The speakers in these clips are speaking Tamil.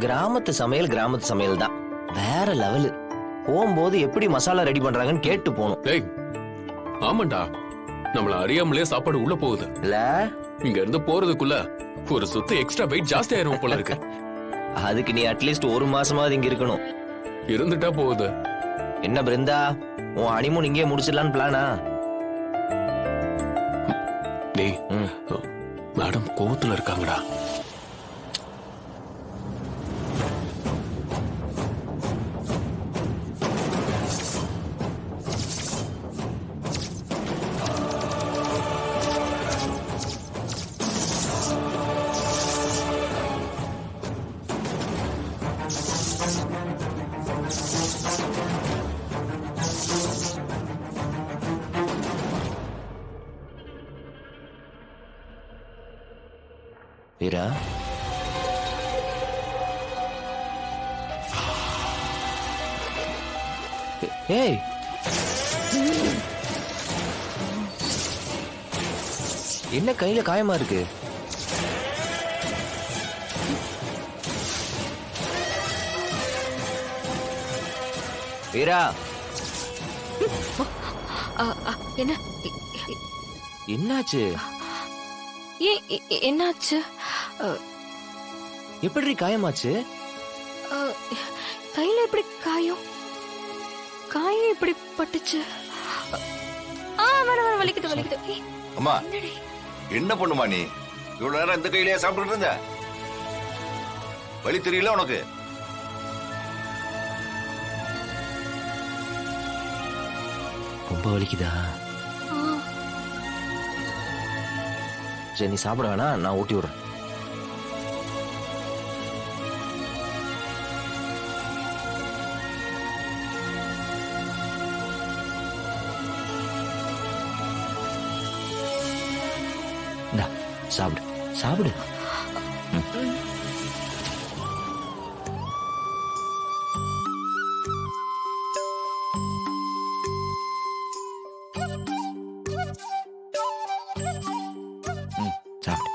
கிராமத்து சமையல் தான், வேற லெவலு. போகும்போது எப்படி மசாலா ரெடி பண்றாங்கன்னு கேட்டு போகணும். டேய், ஆமாண்டா, நம்மள அறியாமலே சாப்பாடு உள்ள போகுது இல்ல. இங்க இருந்து போறதுக்குள்ள ஒரு சுத்து எக்ஸ்ட்ரா வெயிட் ஜாஸ்தி ஆயிரும் போல இருக்கு. அதுக்கு நீ அட்லீஸ்ட் 1 மாசமாவது இங்க இருக்கணும். இருந்துட்டா போகுது. என்ன பிருந்தா, உன் ஹனிமூன் இங்கே முடிச்சிடலான்னு பிளானா? டேய், மேடம் கோவத்துல இருக்காங்கடா. வீரா, ஏய், என்ன கையில காயமா இருக்கு? வீரா, என்ன என்னாச்சு? என்னாச்சு? எப்படி காயமாச்சு? கையில எப்படி காயம்? காயம் எப்படி பட்டுச்சு? வர வலிக்குது. அம்மா, என்ன பண்ணுமா நீ? இவ்வளவு நேரம் இந்த கையிலேயே சாப்பிட்டு இருந்த? வலி தெரியல உனக்கு? ரொம்ப வலிக்குதா? சரி, நீ சாப்பிட வேணாம், நான் ஊட்டி விடுறேன். சாப்பிடு சாப்பிடு. சாப்பிடு.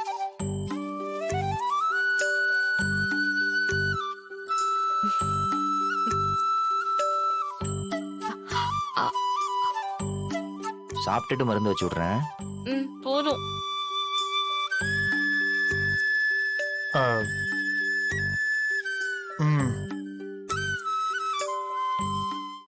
சாப்பிட்டுட்டு மருந்து வச்சு விடுறேன். போதும்.